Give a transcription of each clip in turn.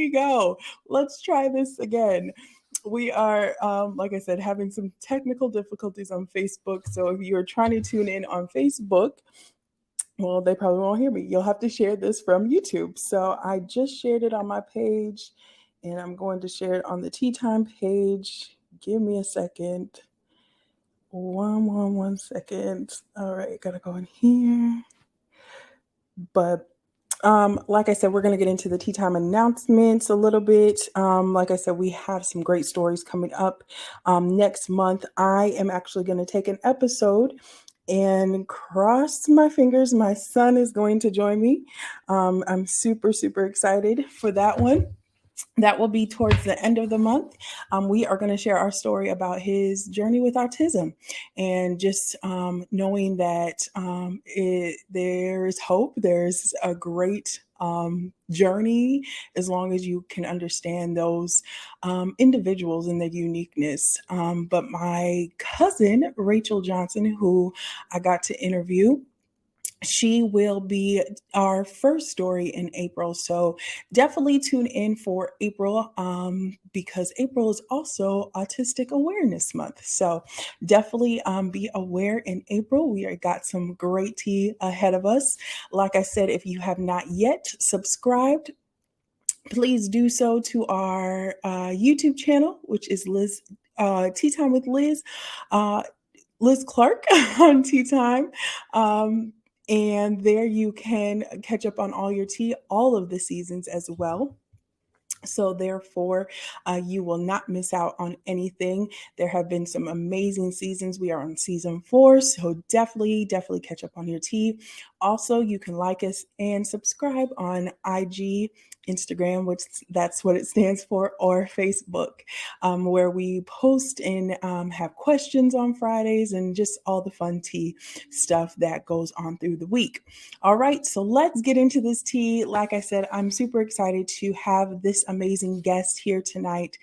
we go. Let's try this again. We are, like I said, having some technical difficulties on Facebook. So if you're trying to tune in on Facebook, well, they probably won't hear me. You'll have to share this from YouTube. So I just shared it on my page, and I'm going to share it on the Tea Time page. Give me a second. One second. All right, gotta go in here. But like I said, we're going to get into the tea time announcements a little bit. Like I said, we have some great stories coming up next month. I am actually going to take an episode and cross my fingers. My son is going to join me. I'm super, super excited for that one. That will be towards the end of the month. We are going to share our story about his journey with autism and just knowing that there is hope. There's a great journey as long as you can understand those individuals and their uniqueness. But my cousin, Rachel Johnson, who I got to interview, she will be our first story in April. So definitely tune in for April because April is also Autistic Awareness Month. So definitely be aware in April. We got some great tea ahead of us. Like I said, if you have not yet subscribed, please do so to our YouTube channel, which is Tea Time with Liz. Liz Clark on Tea Time. And there you can catch up on all your tea, all of the seasons as well. So therefore, you will not miss out on anything. There have been some amazing seasons. We are on season 4, so definitely catch up on your tea. Also, you can like us and subscribe on IG, Instagram, which that's what it stands for, or Facebook, where we post and have questions on Fridays and just all the fun tea stuff that goes on through the week. All right, so let's get into this tea. Like I said, I'm super excited to have this amazing guest here tonight.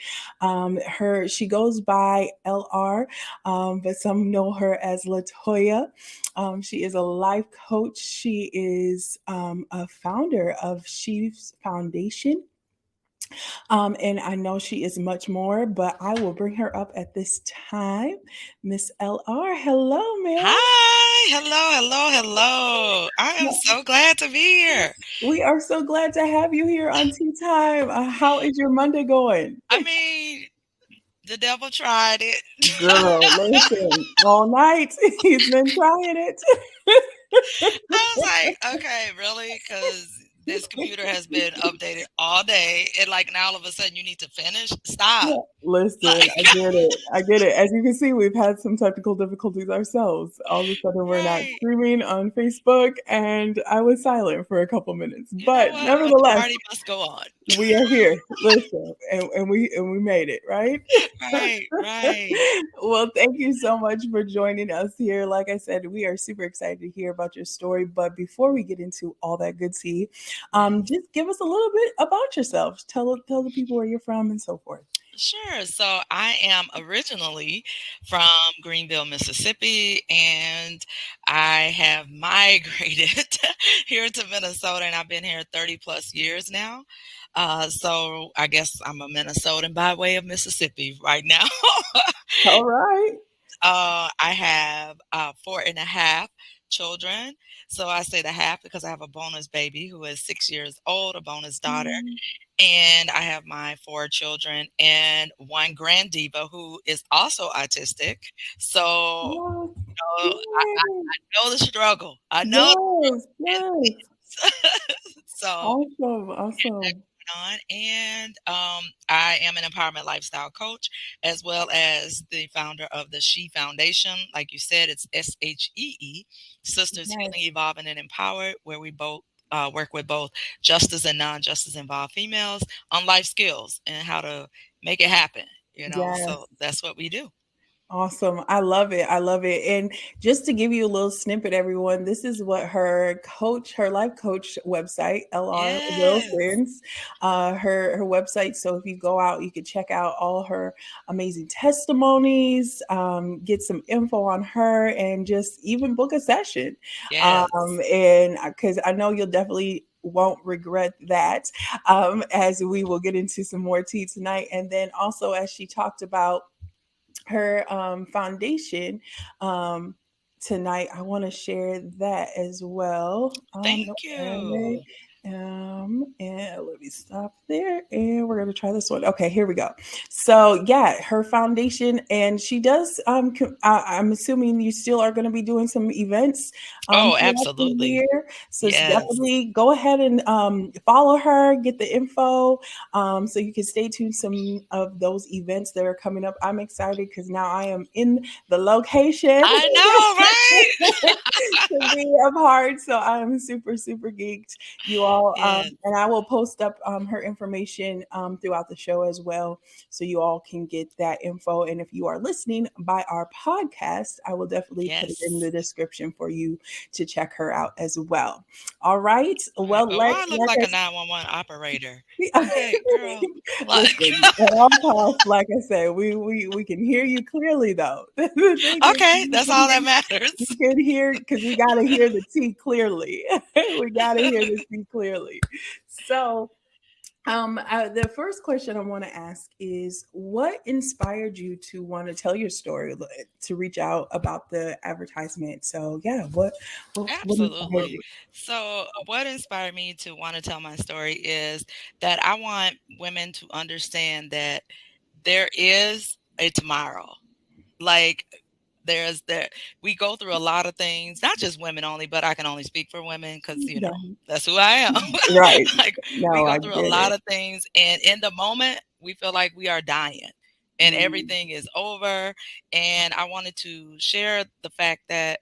She goes by LR, but some know her as Latoya. She is a life coach. She is a founder of She's Foundation. And I know she is much more, but I will bring her up at this time. Miss LR, hello, ma'am. Hi, hello. I am so glad to be here. We are so glad to have you here on Tea Time. How is your Monday going? I mean, the devil tried it. Girl, listen, all night he's been trying it. I was like, okay, really? Because this computer has been updated all day. And like now all of a sudden you need to finish? Stop. Listen, Like, I get it. I get it. As you can see, we've had some technical difficulties ourselves. All of a sudden, we're not right. streaming on Facebook, and I was silent for a couple minutes. You know But what? But the nevertheless, party must go on. we are here. Listen, and we made it, right? Right. Well, thank you so much for joining us here. Like I said, we are super excited to hear about your story. But before we get into all that good tea, just give us a little bit about yourself. Tell the people where you're from and so forth. Sure. So I am originally from Greenville, Mississippi, and I have migrated here to Minnesota, and I've been here 30 plus years now. So I guess I'm a Minnesotan by way of Mississippi right now. All right. I have 4.5 children. So I say the half because I have a bonus baby who is 6 years old, a bonus daughter. Mm. And I have my 4 children and one grand diva who is also autistic. So Oh, I know the struggle. I know yes, it's yes. so Awesome. on. And I am an empowerment lifestyle coach as well as the founder of the She Foundation. Like you said, it's SHEE, Sisters Nice. Healing, Evolving, and Empowered, where we both work with both justice and non-justice involved females on life skills and how to make it happen. Yes. So that's what we do. Awesome. I love it. And just to give you a little snippet, everyone, this is what her life coach website, LR Yes. Wilson's, her website. So if you go out, you can check out all her amazing testimonies, get some info on her, and just even book a session. Yes. And because I know you'll definitely won't regret that, as we will get into some more tea tonight. And then also, as she talked about her foundation um, tonight, I want to share that as well. Thank you. And let me stop there, and we're going to try this one. Okay, here we go. So yeah, her foundation, and she does I'm assuming you still are going to be doing some events Oh, throughout the absolutely. year, so Yes. definitely go ahead and follow her, get the info, so you can stay tuned some of those events that are coming up. I'm excited because now I am in the location I know, right? to be a part. So I am super, super geeked, you all. Yes. And I will post up her information throughout the show as well. So you all can get that info. And if you are listening by our podcast, I will definitely put it in Yes. the description for you to check her out as well. All right. Right. Well, Oh, I look like like I a 911 operator. said, Okay, girl. Like, listen, at all costs, like I said, we can hear you clearly though. The thing is, okay, that's all that matters. we can hear because we got to hear the tea clearly. We got to hear the tea clearly. So, the first question I want to ask is, what inspired you to want to tell your story, to reach out about the advertisement? So, yeah, what inspired Absolutely. you? So, what inspired me to want to tell my story is that I want women to understand that there is a tomorrow. Like, there's there we go through a lot of things, not just women only, but I can only speak for women because Yeah, that's who I am. right. Like, we No, go I through a get lot it. of things, and in the moment we feel like we are dying and Mm, everything is over. And I wanted to share the fact that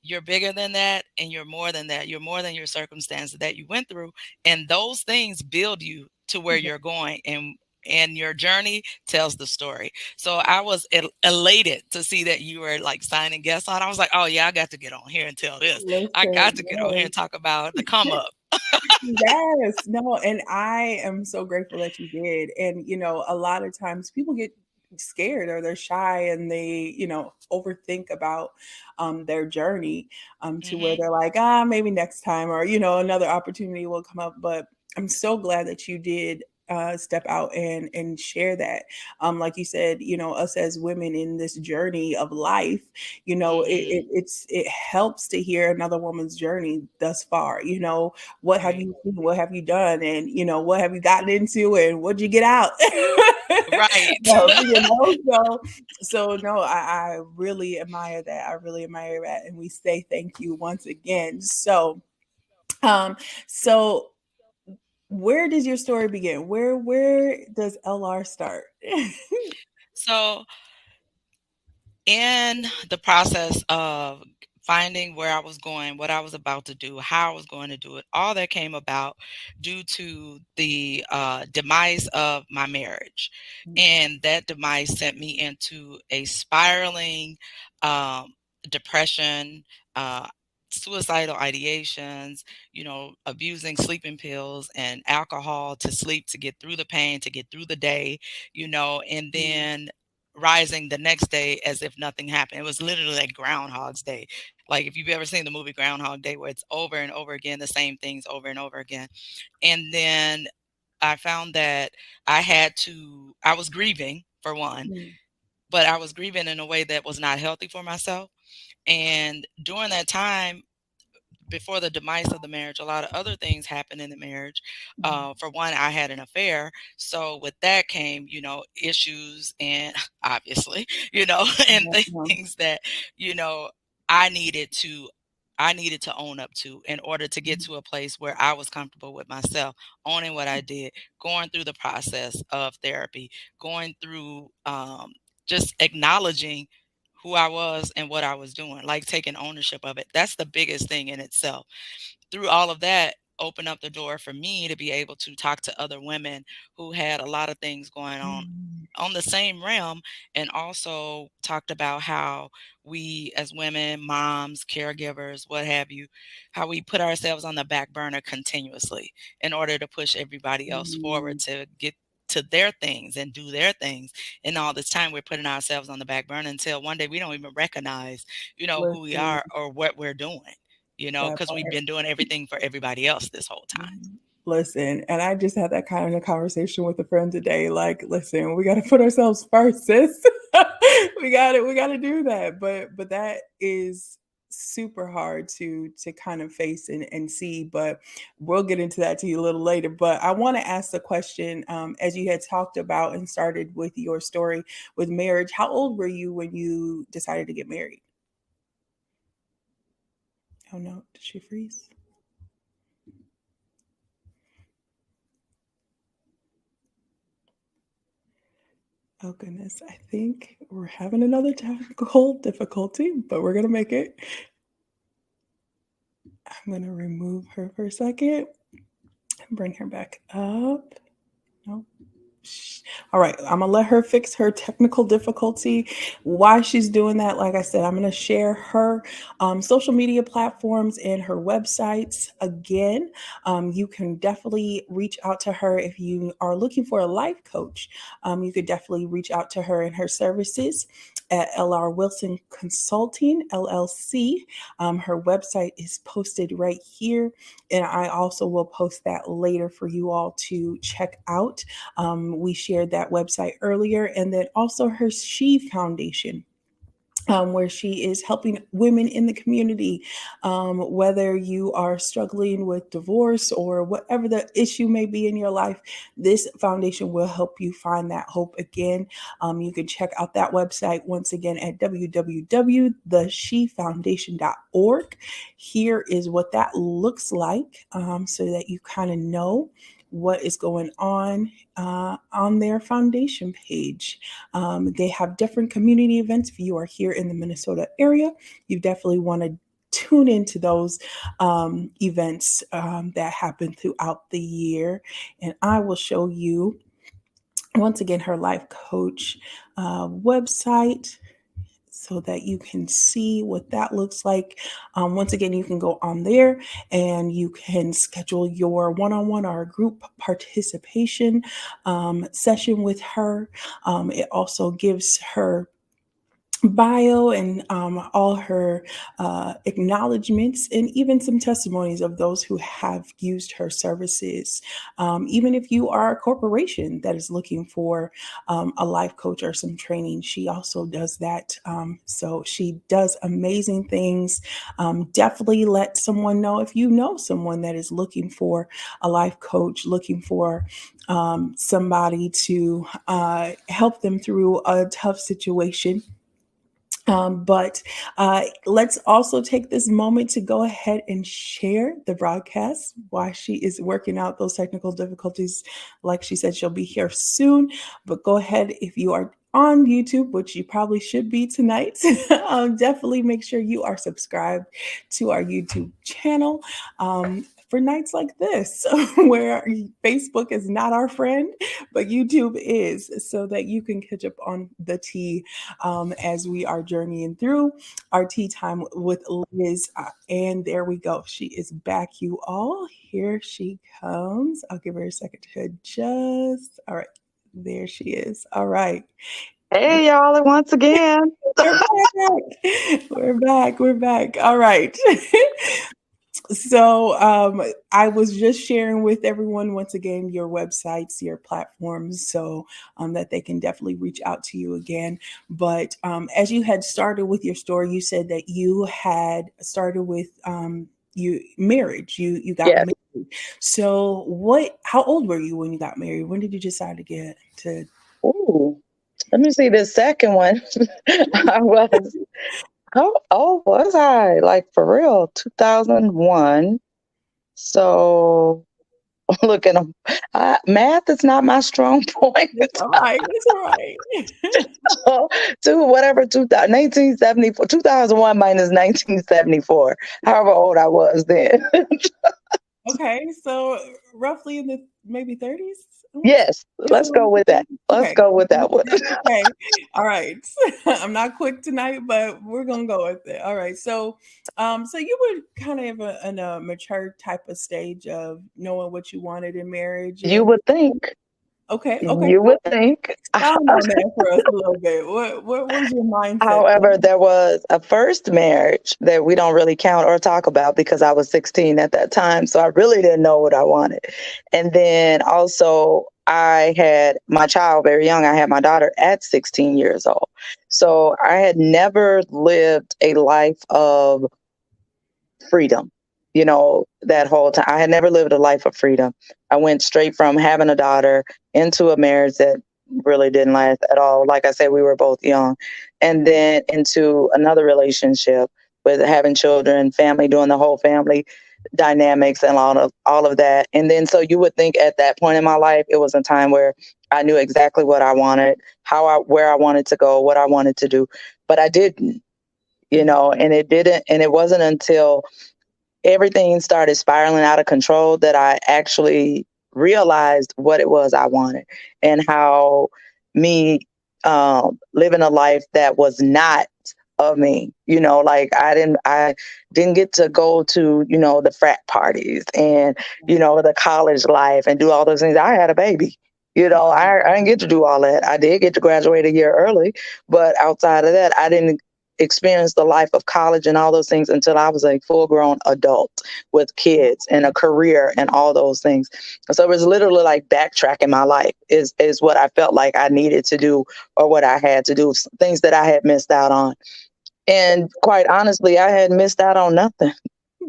you're bigger than that, and you're more than that. You're more than your circumstances that you went through, and those things build you to where yeah, you're going, and your journey tells the story. So I was elated to see that you were like signing guests on. I was like, oh yeah, I got to get on here and tell this. I got listen, to get on here yes. and talk about the come up. Yes, no, and I am so grateful that you did. And a lot of times people get scared or they're shy and they, overthink about their journey to where Hmm. they're like, maybe next time, or another opportunity will come up. But I'm so glad that you did step out and share that. Like you said, us as women in this journey of life, Hmm. it helps to hear another woman's journey thus far. What have Right. you seen? What have you done? And what have you gotten into? And what'd you get out? Right. So no, I really admire that. I really admire that, and we say thank you once again. Um, so where does your story begin? Where does LR start? So in the process of finding where I was going, what I was about to do, how I was going to do it, all that came about due to the demise of my marriage. And that demise sent me into a spiraling um, depression, uh, suicidal ideations, abusing sleeping pills and alcohol to sleep, to get through the pain, to get through the day, and then rising the next day as if nothing happened. It was literally like Groundhog's Day. Like, if you've ever seen the movie Groundhog Day, where it's over and over again, the same things over and over again. And then I found that I was grieving for one, Mm, but I was grieving in a way that was not healthy for myself. And during that time, before the demise of the marriage, a lot of other things happened in the marriage. mm, For one, I had an affair. So with that came, issues and obviously, and mm, things that, you know, I needed to I needed to own up to in order to get mm, to a place where I was comfortable with myself, owning what I did, going through the process of therapy, going through just acknowledging who I was and what I was doing, like taking ownership of it. That's the biggest thing in itself. Through all of that, opened up the door for me to be able to talk to other women who had a lot of things going mm, on the same realm, and also talked about how we as women, moms, caregivers, what have you, how we put ourselves on the back burner continuously in order to push everybody else forward mm. to get to their things and do their things. And all this time we're putting ourselves on the back burner until one day we don't even recognize, who we Listen, are or what we're doing. That because we've part. been doing everything for everybody else this whole time. Listen, and I just had that kind of conversation with a friend today. Like, listen, we got to put ourselves first, sis. We got to do that. But that is super hard to kind of face and see. But we'll get into that to you a little later. But I want to ask the question, as you had talked about and started with your story with marriage. How old were you when you decided to get married? Oh no, did she freeze? Oh goodness, I think we're having another technical difficulty, but we're gonna make it. I'm gonna remove her for a second and bring her back up. No. All right, I'm gonna let her fix her technical difficulty. While she's doing that, like I said, I'm gonna share her social media platforms and her websites again. You can definitely reach out to her if you are looking for a life coach. You could definitely reach out to her and her services at LR Wilson Consulting LLC. Her website is posted right here, and I also will post that later for you all to check out. We shared that website earlier, and then also her She Foundation. Where she is helping women in the community, whether you are struggling with divorce or whatever the issue may be in your life, this foundation will help you find that hope again. You can check out that website once again at www.theshefoundation.org. Here is what that looks like, so that you kind of know what is going on their foundation page. They have different community events. If you are here in the Minnesota area, you definitely want to tune into those events that happen throughout the year. And I will show you once again her life coach website, so that you can see what that looks like. Once again, you can go on there and you can schedule your one-on-one or group participation session with her. It also gives her bio and all her acknowledgments and even some testimonies of those who have used her services. Even if you are a corporation that is looking for a life coach or some training, she also does that. So she does amazing things. Definitely let someone know if you know someone that is looking for a life coach, looking for somebody to help them through a tough situation. But let's also take this moment to go ahead and share the broadcast while she is working out those technical difficulties. Like she said, she'll be here soon. But go ahead, if you are on YouTube, which you probably should be tonight, definitely make sure you are subscribed to our YouTube channel. For nights like this, where Facebook is not our friend, but YouTube is, so that you can catch up on the tea as we are journeying through our tea time with Liz. And there we go. She is back, you all. Here she comes. I'll give her a second to adjust. All right. There she is. All right. Hey, y'all, once again. We're back. We're back. We're back. All right. So I was just sharing with everyone once again your websites, your platforms, so that they can definitely reach out to you again. But as you had started with your story, you said that you had started with marriage. You got Yes. married. So what? How old were you when you got married? When did you decide to get to? Ooh, let me see the second one. I was, how old was I? Like for real, 2001. So look at them. Math is not my strong point. That's all right. That's all right. To whatever 1974, 2001 minus 1974, however old I was then. Okay, so roughly in the maybe 30s? Yes, let's go with that. Let's Okay. go with that one. Okay. All right. I'm not quick tonight, but we're gonna go with it. All right. So you were kind of in a mature type of stage of knowing what you wanted in marriage, You and would think. Okay. You would think. Expound on that for us a little bit. What was your mindset? However, there was a first marriage that we don't really count or talk about because I was 16 at that time. So I really didn't know what I wanted. And then also, I had my child very young. I had my daughter at 16 years old. So I had never lived a life of freedom, that whole time. I had never lived a life of freedom. I went straight from having a daughter into a marriage that really didn't last at all. Like I said, we were both young. And then into another relationship with having children, family, doing the whole family dynamics and all of that. And then so you would think at that point in my life, it was a time where I knew exactly what I wanted, where I wanted to go, what I wanted to do. But I didn't, and it wasn't until everything started spiraling out of control that I actually realized what it was I wanted and how me living a life that was not of me, like I didn't get to go to, the frat parties and, the college life and do all those things. I had a baby. I didn't get to do all that. I did get to graduate a year early, but outside of that, I didn't experience the life of college and all those things until I was a full grown adult with kids and a career and all those things. So it was literally like backtracking my life is what I felt like I needed to do or what I had to do, things that I had missed out on. And quite honestly, I had missed out on nothing.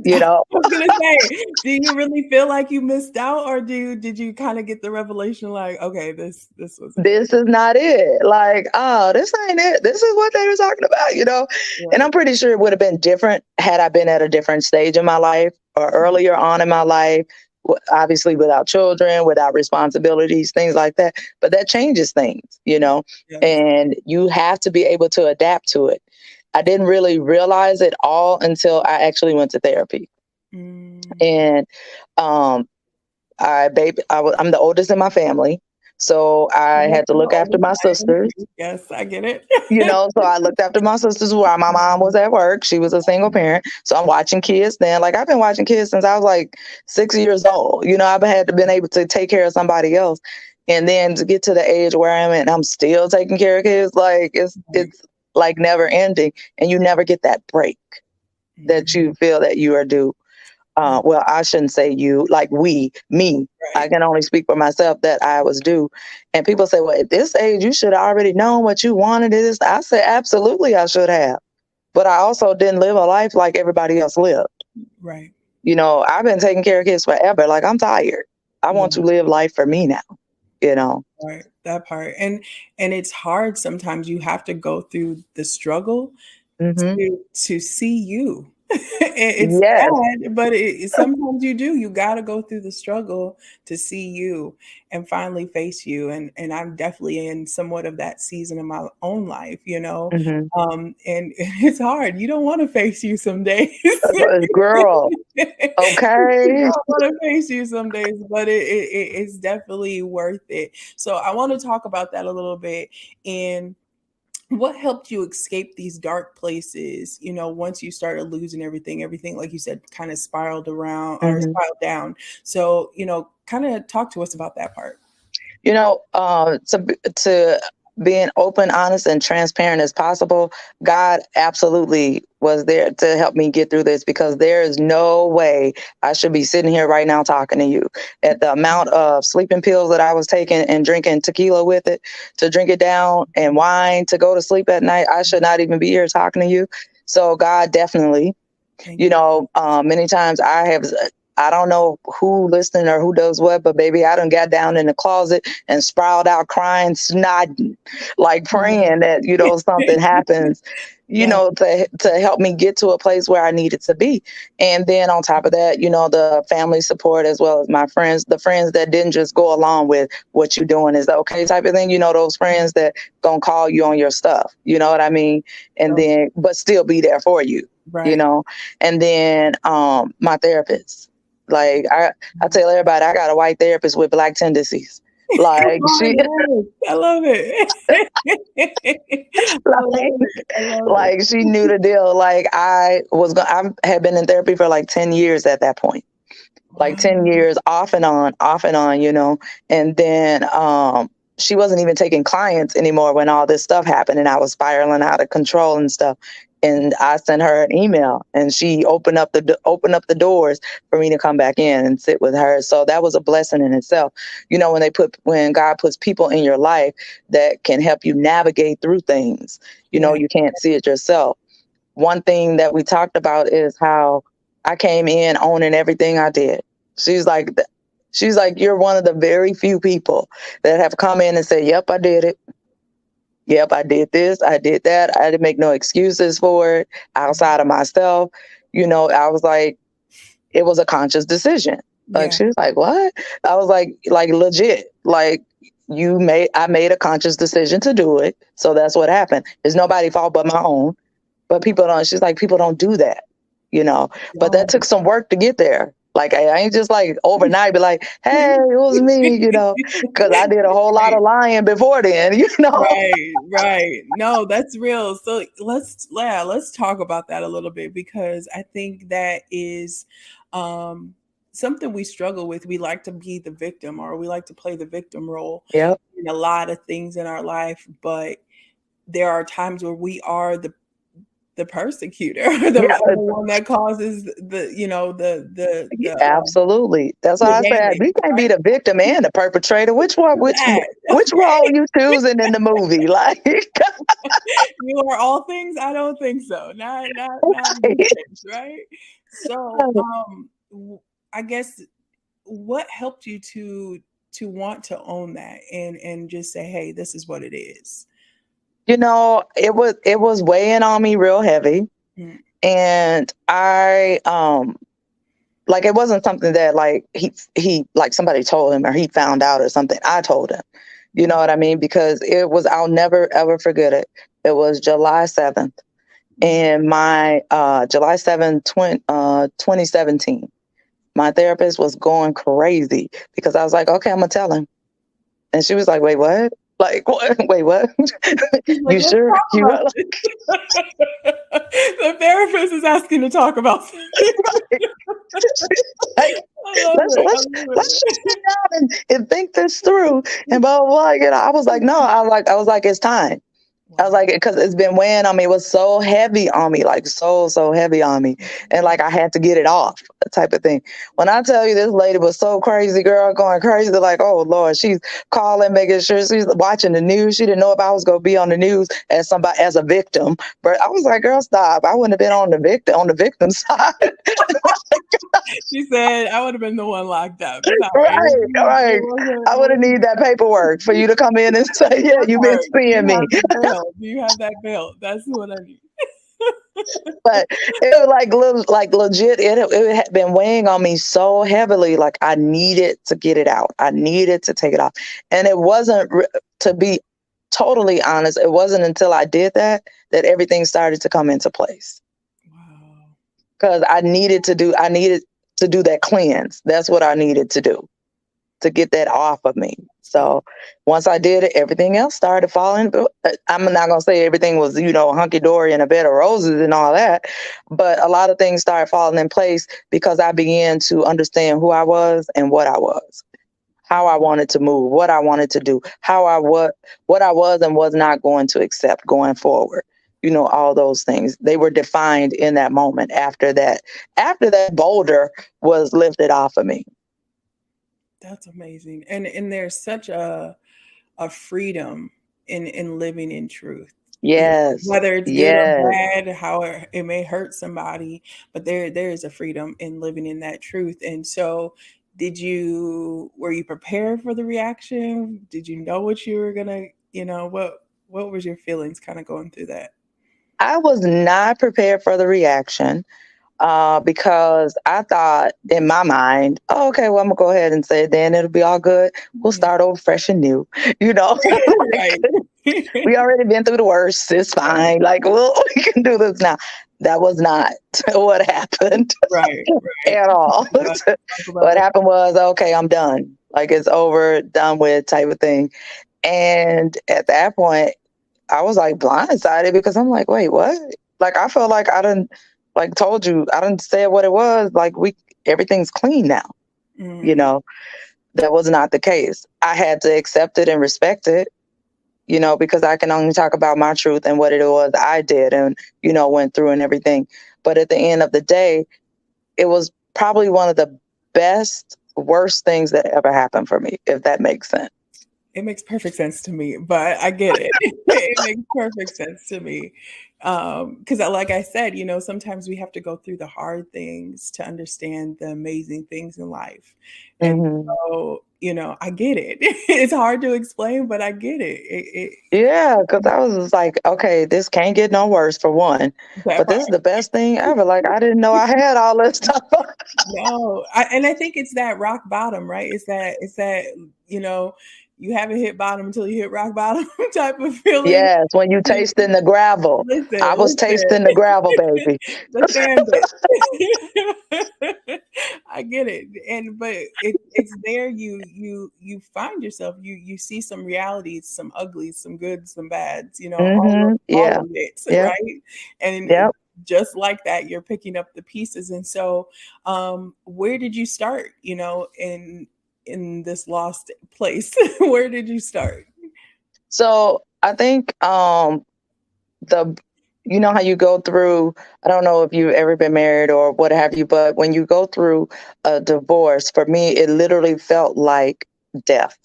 I was gonna say, do you really feel like you missed out, or did you kind of get the revelation like, okay, this was it? This is not it. Like, oh, this ain't it. This is what they were talking about, Yeah. And I'm pretty sure it would have been different had I been at a different stage in my life or earlier on in my life, obviously without children, without responsibilities, things like that. But that changes things, Yes. and you have to be able to adapt to it. I didn't really realize it all until I actually went to therapy. And I'm the oldest in my family. So I had to look after my sisters. Yes, I get it. So I looked after my sisters while my mom was at work. She was a single parent. So I'm watching kids then. Like I've been watching kids since I was like 6 years old. I've been able to take care of somebody else. And then to get to the age where I'm at and I'm still taking care of kids, like it's like never ending. And you never get that break that you feel that you are due. Well, I shouldn't say you, like me. Right. I can only speak for myself that I was due. And people say, well, at this age, you should have already known what you wanted. I said, absolutely, I should have. But I also didn't live a life like everybody else lived. Right. I've been taking care of kids forever. Like I'm tired. I want to live life for me now, Right. That part. And it's hard. Sometimes you have to go through the struggle to see you. It's sad, but sometimes you do. You got to go through the struggle to see you and finally face you. And I'm definitely in somewhat of that season of my own life, and it's hard. You don't want to face you some days, girl. Okay, you don't want to face you some days, but it's definitely worth it. So I want to talk about that a little bit. And what helped you escape these dark places, once you started losing everything, like you said, kind of spiraled around or spiraled down. So, kind of talk to us about that part. To being open, honest, and transparent as possible, God absolutely was there to help me get through this, because there is no way I should be sitting here right now talking to you. At the amount of sleeping pills that I was taking and drinking tequila with it to drink it down and wine to go to sleep at night, I should not even be here talking to you. So God definitely, many times I don't know who listening or who does what, but baby, I done got down in the closet and sprawled out crying, snotting, like praying that, something happens, to help me get to a place where I needed to be. And then on top of that, the family support, as well as my friends, the friends that didn't just go along with what you're doing is okay type of thing. Those friends that gonna call you on your stuff, you know what I mean? And then, but still be there for you, and then, my therapist. Like I tell everybody, I got a white therapist with Black tendencies. Like I love it. Like she knew the deal. Like I had been in therapy for like 10 years at that point. like 10 years off and on, you know. And then she wasn't even taking clients anymore when all this stuff happened and I was spiraling out of control and stuff. And I sent her an email and she opened up the doors for me to come back in and sit with her. So that was a blessing in itself. You know, when God puts people in your life that can help you navigate through things, you know, you can't see it yourself. One thing that we talked about is how I came in owning everything I did. She's like, you're one of the very few people that have come in and said, yep, I did it. Yep, I did this. I did that. I didn't make no excuses for it outside of myself. You know, I was like, it was a conscious decision. Like, she was like, what? I was like legit. Like, I made a conscious decision to do it. So that's what happened. It's nobody's fault but my own. But she's like, people don't do that, you know. But that took some work to get there. Like, I ain't just like overnight be like, hey, it was me, you know, because I did a whole lot of lying before then, you know. Right. No, that's real. So let's talk about that a little bit, because I think that is something we struggle with. We like to be the victim, or we like to play the victim role in a lot of things in our life. But there are times where we are the persecutor, the one that causes the absolutely. That's what I said. We can't be the victim and the perpetrator. Which role you choosing in the movie? Like, you are all things. I don't think so. Not things, right? So, I guess what helped you to want to own that and just say, hey, this is what it is. You know, it was weighing on me real heavy. And I like, it wasn't something that like he like somebody told him or he found out or something. I told him, you know what I mean? Because I'll never ever forget it. It was July 7th. And my July 7th, 2017. My therapist was going crazy because I was like, okay, I'm gonna tell him. And she was like, wait, what? Like, wait, what? You sure? The therapist is asking to talk about like, let's just sit down and think this through and blah, blah, blah. You know, I was like, no, I was like, it's time. I was like, because it's been weighing on me. It was so heavy on me, like so heavy on me. And like, I had to get it off, type of thing. When I tell you this lady was so crazy, girl, going crazy, like, oh Lord, she's calling, making sure she's watching the news. She didn't know if I was going to be on the news as a victim. But I was like, girl, stop. I wouldn't have been on the victim side. She said, I would have been the one locked up. Right. I would have needed that paperwork for you to come in and say, yeah, you've been seeing me. Do you have that bill? That's what I need. But it was like legit. It had been weighing on me so heavily. Like, I needed to get it out. I needed to take it off. And it wasn't, to be totally honest, it wasn't until I did that everything started to come into place. Wow. Because I needed to do that cleanse. That's what I needed to do, to get that off of me. So once I did it, everything else started falling. I'm not going to say everything was, you know, hunky-dory and a bed of roses and all that, but a lot of things started falling in place because I began to understand who I was and what I was, how I wanted to move, what I wanted to do, what I was and was not going to accept going forward. You know, all those things, they were defined in that moment after that boulder was lifted off of me. That's amazing. And there's such a freedom in living in truth. Yes. Whether it's good or bad, how it may hurt somebody, but there is a freedom in living in that truth. And so were you prepared for the reaction? Did you know what you were gonna, you know, what was your feelings kind of going through that? I was not prepared for the reaction. Because I thought in my mind, oh, okay, well, I'm gonna go ahead and say it, then it'll be all good. We'll start over fresh and new, you know. Like, we already been through the worst. It's fine. Like, well, we can do this now. That was not what happened. Right. At all. What happened was, okay, I'm done. Like, it's over, done with, type of thing. And at that point, I was like blindsided because I'm like, wait, what? Like, I felt like I didn't. Like, told you, I didn't say what it was. Like, everything's clean now. You know, that was not the case. I had to accept it and respect it, because I can only talk about my truth and what it was I did and, went through and everything. But at the end of the day, it was probably one of the worst things that ever happened for me, if that makes sense. It makes perfect sense to me, but I get it. It makes perfect sense to me. Because like I said, sometimes we have to go through the hard things to understand the amazing things in life. And so, I get it. It's hard to explain, but I get it. Yeah, because I was just like, okay, this can't get no worse for one, That but part. this is the best thing ever. Like, I didn't know I had all this stuff. No, and I think it's that rock bottom, right? It's that you haven't hit bottom until you hit rock bottom type of feeling. Yes, when you tasting the gravel. I was Listen. tasting the gravel, baby. The sand bit. I get it, but it's there. You find yourself. You see some realities, some uglies, some goods, some bads. All Yeah. of it, Yep. right? And Yep. just like that, you're picking up the pieces. And so, where did you start? In this lost place, where did you start? So I think how you go through, I don't know if you've ever been married or what have you, but when you go through a divorce, for me, it literally felt like death.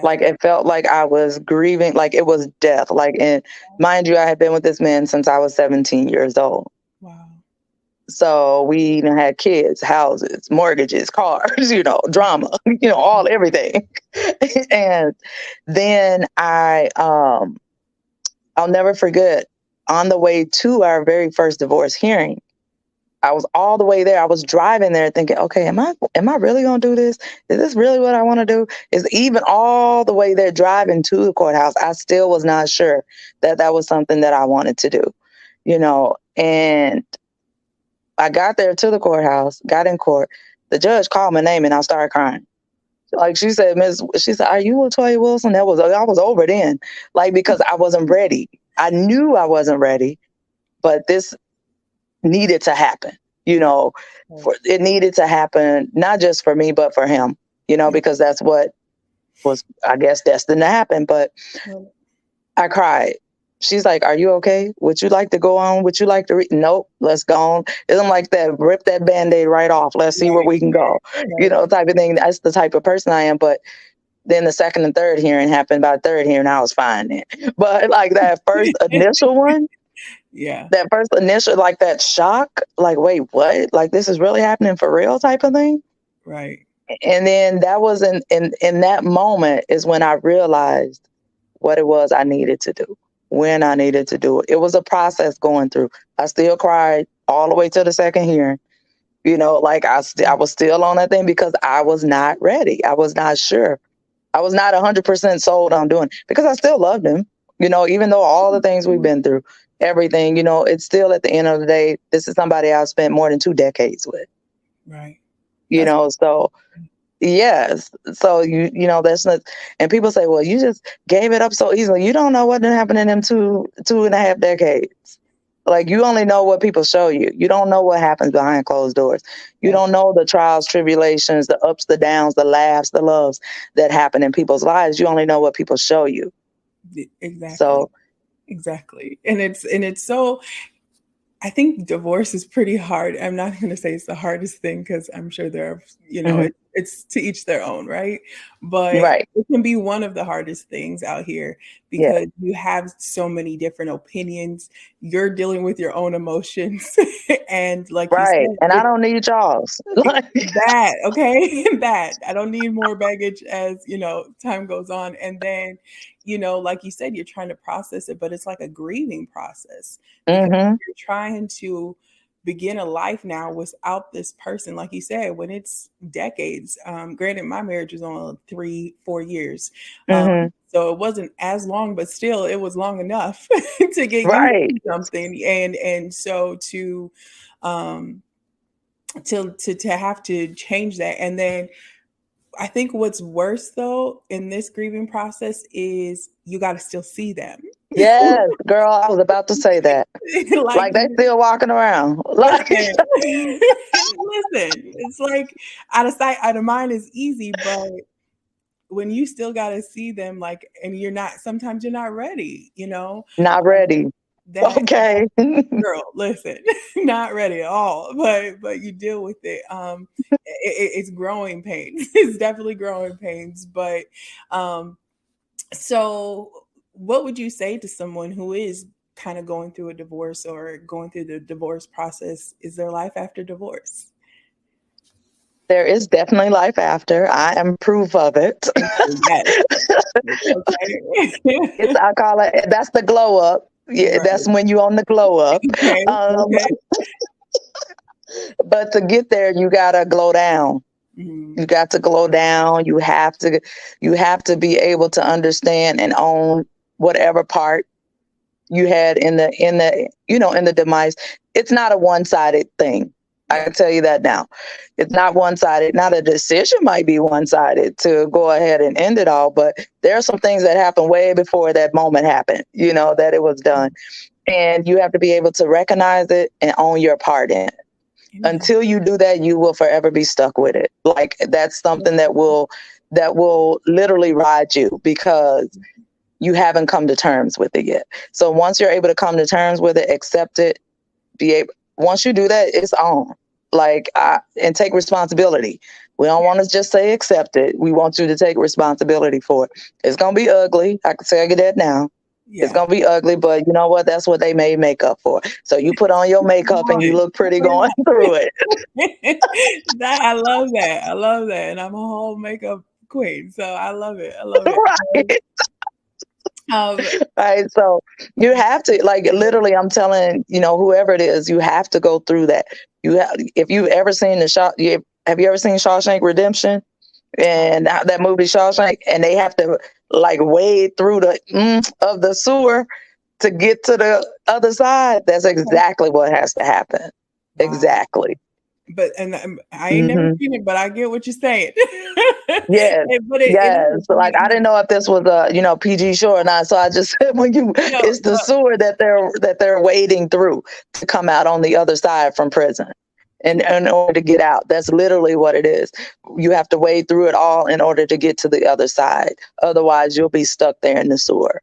Like it felt like I was grieving, like it was death. Like, and mind you, I had been with this man since I was 17 years old. Wow. So we had kids, houses, mortgages, cars, drama, everything. And then I'll never forget, on the way to our very first divorce hearing, I was all the way there. I was driving there thinking, okay, am I really going to do this? Is this really what I want to do? Is even all the way there driving to the courthouse, I still was not sure that was something that I wanted to do, and I got there to the courthouse, got in court. The judge called my name and I started crying. Like she said, are you Latoya Wilson? I was over then. Like, because I wasn't ready. I knew I wasn't ready, but this needed to happen, it needed to happen, not just for me, but for him, because that's what was, I guess, destined to happen. But I cried. She's like, are you okay? Would you like to go on? Would you like to read? Nope, let's go on. It's like that, rip that Band-Aid right off. Let's see where we can go, type of thing. That's the type of person I am. But then the second and third hearing happened. By the third hearing, I was fine then. But like that first initial one, that first initial, like that shock, like, wait, what? Like, this is really happening for real type of thing? Right. And then that was in that moment is when I realized what it was I needed to do, when I needed to do it. It was a process going through. I still cried all the way to the second hearing. Like I was still on that thing because I was not ready. I was not sure. I was not 100% sold on doing it because I still loved him. Even though all the things we've been through, everything, it's still at the end of the day, this is somebody I've spent more than 2 decades with. Right. So yes. So that's not, and people say, well, you just gave it up so easily. You don't know what happened in them 2.5 decades. Like, you only know what people show you. You don't know what happens behind closed doors. You don't know the trials, tribulations, the ups, the downs, the laughs, the loves that happen in people's lives. You only know what people show you. Exactly. So exactly. And it's so, I think divorce is pretty hard. I'm not going to say it's the hardest thing because I'm sure there are, it's to each their own, right? But right. It can be one of the hardest things out here because you have so many different opinions. You're dealing with your own emotions. And like you said, and I don't need y'all's. That, okay? That. I don't need more baggage as, time goes on. And then, like you said, you're trying to process it, but it's like a grieving process because you're trying to begin a life now without this person. Like you said, when it's decades, granted, my marriage was only 3-4 years. So it wasn't as long, but still it was long enough to get used to something. And so to have to change that. And then I think what's worse though in this grieving process is you got to still see them. Yes, girl, I was about to say that. Like, Like they still walking around. Like listen, listen, it's like out of sight, out of mind is easy, but when you still got to see them, like, and you're not, sometimes you're not ready, not ready. that Okay. girl, listen, not ready at all, but you deal with it. It's growing pains. It's definitely growing pains, but so what would you say to someone who is kind of going through a divorce or going through the divorce process? Is there life after divorce? There is definitely life after. I am proof of it. Yes. Okay. I call it, that's the glow up. Yeah, Right. that's when you on the glow up. Okay. Okay. But to get there, you gotta glow down. Mhm. You got to glow down. You have to be able to understand and own whatever part you had in the demise. It's not a one-sided thing. I can tell you that now. It's not one-sided. Now the decision might be one-sided to go ahead and end it all, but there are some things that happened way before that moment happened, that it was done. And you have to be able to recognize it and own your part in it. Amen. Until you do that, you will forever be stuck with it. Like that's something that will literally ride you because you haven't come to terms with it yet. So once you're able to come to terms with it, accept it, once you do that, it's on. And take responsibility. We don't want to just say accept it. We want you to take responsibility for it. It's going to be ugly. I can tell you that now. Yeah. It's going to be ugly, but you know what? That's what they made makeup for. So you put on your makeup and you look pretty going through it. I love that. I love that. And I'm a whole makeup queen. So I love it. I love it. Right. So you have to, literally, I'm telling, whoever it is, you have to go through that. If you've ever seen have you ever seen Shawshank Redemption and that movie Shawshank, and they have to wade through of the sewer to get to the other side? That's exactly what has to happen. Wow. Exactly. But I ain't never seen it, but I get what you're saying. Yes, yes. I didn't know if this was a PG show or not. So I just said it's the sewer that they're wading through to come out on the other side from prison, and in order to get out. That's literally what it is. You have to wade through it all in order to get to the other side. Otherwise, you'll be stuck there in the sewer.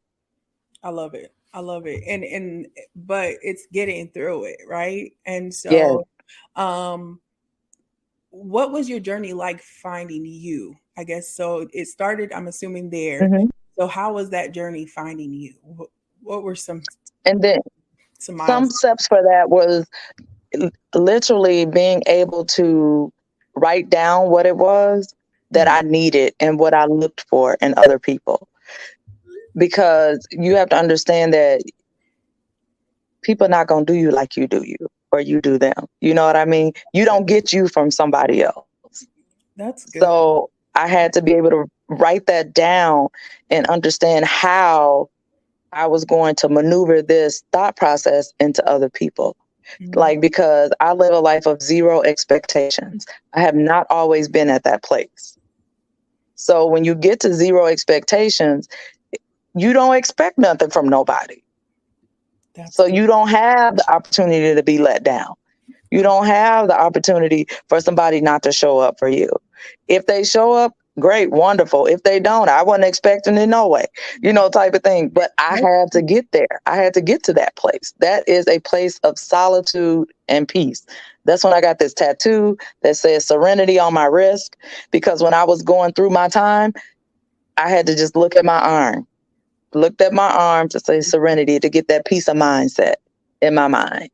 I love it. I love it. But it's getting through it, right? And so, yes. What was your journey like finding you? I guess so. It started, I'm assuming, there. Mm-hmm. So how was that journey finding you? What were some? And then some steps for that was literally being able to write down what it was that I needed and what I looked for in other people. Because you have to understand that people are not going to do you like you do you, or you do them. You know what I mean? You don't get you from somebody else. That's good. So I had to be able to write that down and understand how I was going to maneuver this thought process into other people. Mm-hmm. Because I live a life of zero expectations. I have not always been at that place. So when you get to zero expectations, you don't expect nothing from nobody. So you don't have the opportunity to be let down. You don't have the opportunity for somebody not to show up for you. If they show up, great, wonderful. If they don't, I wasn't expecting it no way, type of thing. But I had to get there. I had to get to that place. That is a place of solitude and peace. That's when I got this tattoo that says serenity on my wrist, because when I was going through my time, I had to just looked at my arm to say serenity, to get that peace of mindset in my mind.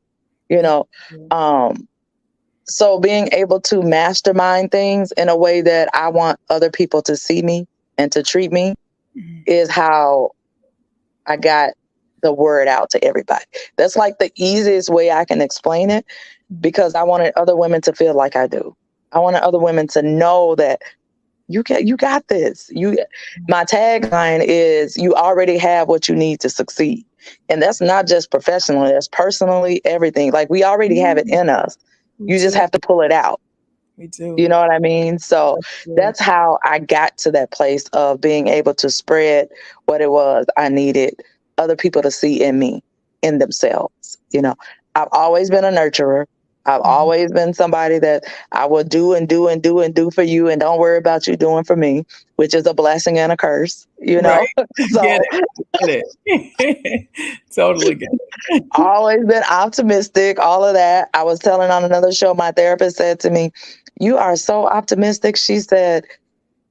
So being able to mastermind things in a way that I want other people to see me and to treat me is how I got the word out to everybody. That's the easiest way I can explain it, because I wanted other women to feel like I do. I wanted other women to know that you got this. My tagline is, you already have what you need to succeed. And that's not just professionally, that's personally, everything. We already have it in us. You just have to pull it out. Me too. You know what I mean? So that's how I got to that place of being able to spread what it was I needed other people to see in me, in themselves. I've always been a nurturer. I've Mhm. always been somebody that I will do and do and do and do for you, and don't worry about you doing for me, which is a blessing and a curse. Right. Get So it. Get it. Totally get it. always been optimistic, all of that. I was telling on another show, my therapist said to me, "You are so optimistic." She said,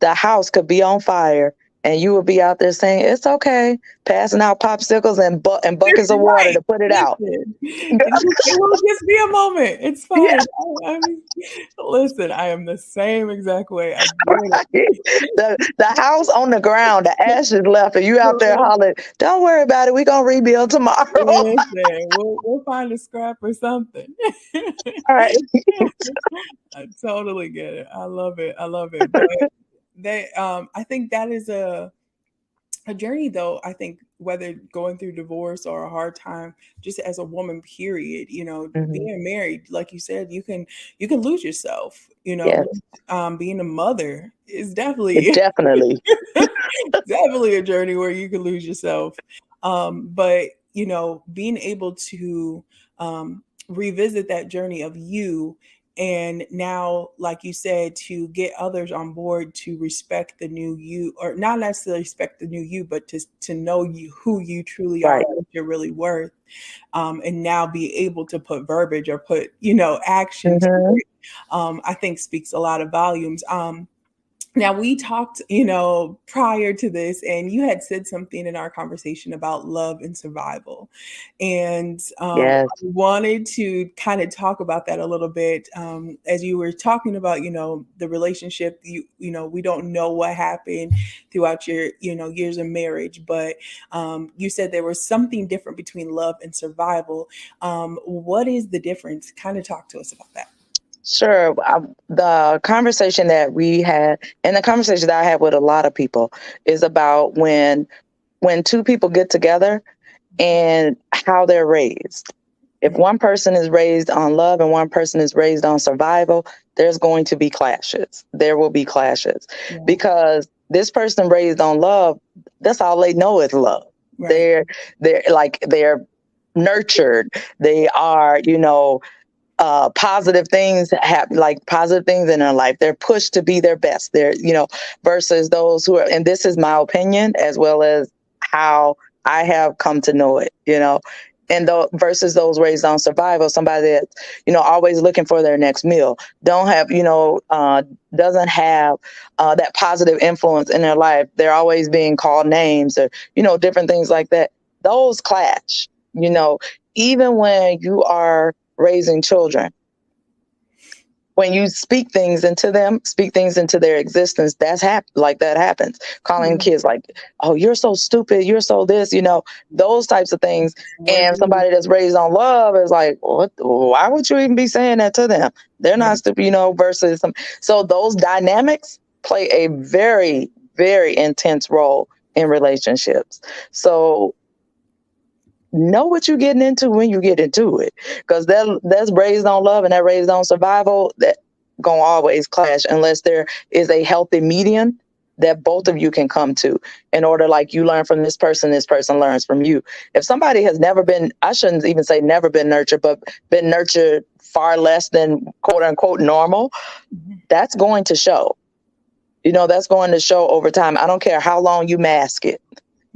"The house could be on fire and you would be out there saying, 'It's okay,' passing out popsicles and buckets of water Right. to put it out." Listen, it will just be a moment. It's Yeah. fine. I mean, listen, I am the same exact way. I get The house on the ground, the it. ashes left, and you out there hollering, "Don't worry about it. We're going to rebuild tomorrow." Listen, we'll find a scrap or something. All right. I totally get it. I love it. I love it. But I think that is a journey though. I think whether going through divorce or a hard time, just as a woman, period, Mhm. being married, like you said, you can lose yourself, Yes, being a mother is definitely definitely. definitely a journey where you can lose yourself. But being able to revisit that journey of you, and now, like you said, to get others on board to respect the new you, or not necessarily respect the new you, but to know you, who you truly are, Right. what you're really worth, and now be able to put verbiage or put action to Hmm. it. I think speaks a lot of volumes. Now we talked, prior to this, and you had said something in our conversation about love and survival, and Yes. I wanted to kind of talk about that a little bit. As you were talking about, the relationship, we don't know what happened throughout your, years of marriage, but you said there was something different between love and survival. What is the difference? Kind of talk to us about that. Sure. The conversation that we had, and the conversation that I had with a lot of people, is about when two people get together and how they're raised. If Mm, one person is raised on love and one person is raised on survival, there's going to be clashes. There will be clashes yeah, because this person raised on love, that's all they know is love. right. They're nurtured. They are, positive things happen, like positive things in their life. They're pushed to be their best. Versus those who are, and this is my opinion as well as how I have come to know it, and versus those raised on survival, somebody that's, always looking for their next meal, don't have, doesn't have that positive influence in their life. They're always being called names or, different things like that. Those clash, even when you are raising children, when you speak things into them, speak things into their existence, that happens. Calling Mm, kids like, "Oh, you're so stupid, you're so this," those types of things. words And really, somebody that's raised on love is like, "What? Why would you even be saying that to them? They're right. not stupid," versus some. So those dynamics play a very, very intense role in relationships. So know what you're getting into when you get into it, because that's raised on love and that raised on survival, that gonna always clash unless there is a healthy median that both of you can come to, in order, like, you learn from this person learns from you. If somebody has never been, I shouldn't even say never been nurtured, but been nurtured far less than quote unquote normal, Mhm. that's going to show. That's going to show over time. I don't care how long you mask it.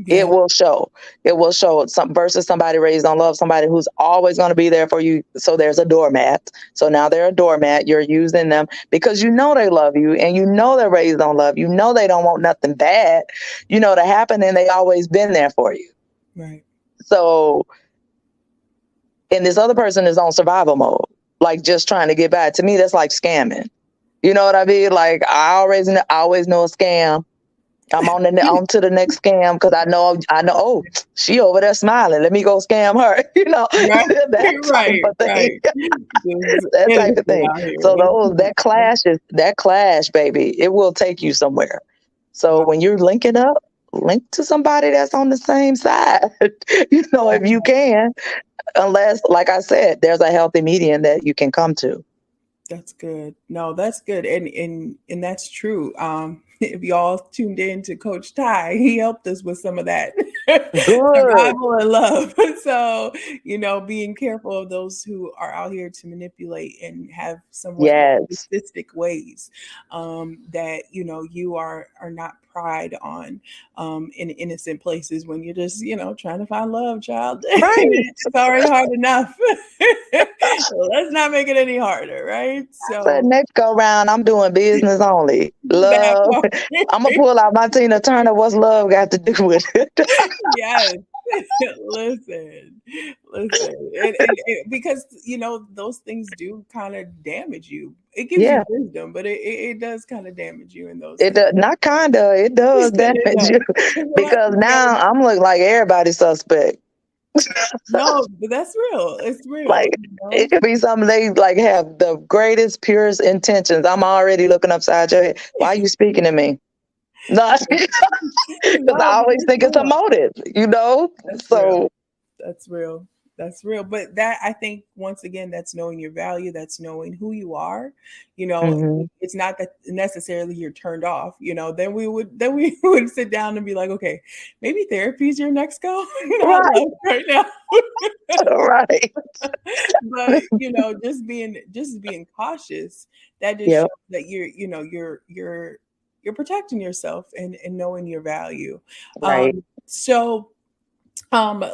Yeah, It will show. It will show. Some versus somebody raised on love, somebody who's always going to be there for you. So there's a doormat. So now they're a doormat. You're using them because they love you, and they're raised on love. They don't want nothing bad, to happen, and they always been there for you. right. So, and this other person is on survival mode, like just trying to get by. To me, that's like scamming. You know what I mean? Like, I always know a scam. I'm on to the next scam because I know. Oh, she over there smiling. Let me go scam her. Right, That type right, of thing. right. Just That type of innocent thing. out here. So What you that clash, baby, it will take you somewhere. So Wow. when you're linking up, link to somebody that's on the same side. If you can, unless, like I said, there's a healthy median that you can come to. That's good. No, that's good. And that's true. If y'all tuned in to Coach Ty, he helped us with some of that. Good. Survival and love. So, being careful of those who are out here to manipulate and have somewhat Yes. narcissistic ways, that, you are not pride on, in innocent places when you're just, trying to find love, child. Right. It's already hard enough. Let's not make it any harder, right? I said, So next go round, I'm doing business only. that Love. part. I'm going to pull out my Tina Turner. What's love got to do with it? Yes. Listen, because those things do kind of damage you. It gives you Yeah. wisdom, but it does kind of damage you in those It things. does, not kinda, it does damage It does. you. 'Cause a lot of Because people gotta now I'm looking like everybody suspect. no, but that's real. It's real, Like, it could be something they like have the greatest, purest intentions. I'm already looking upside your head. Why are you speaking to me? No, because I No, but always it's think it's a real. motive, That's real. So That's real. That's real. But that, I think, once again, that's knowing your value. That's knowing who you are. mhm. It's not that necessarily you're turned off. Then we would sit down and be like, okay, maybe therapy is your next goal, not Right, love right now. right. But just being cautious. That just Yep, shows that you're protecting yourself and knowing your value. right. So, um,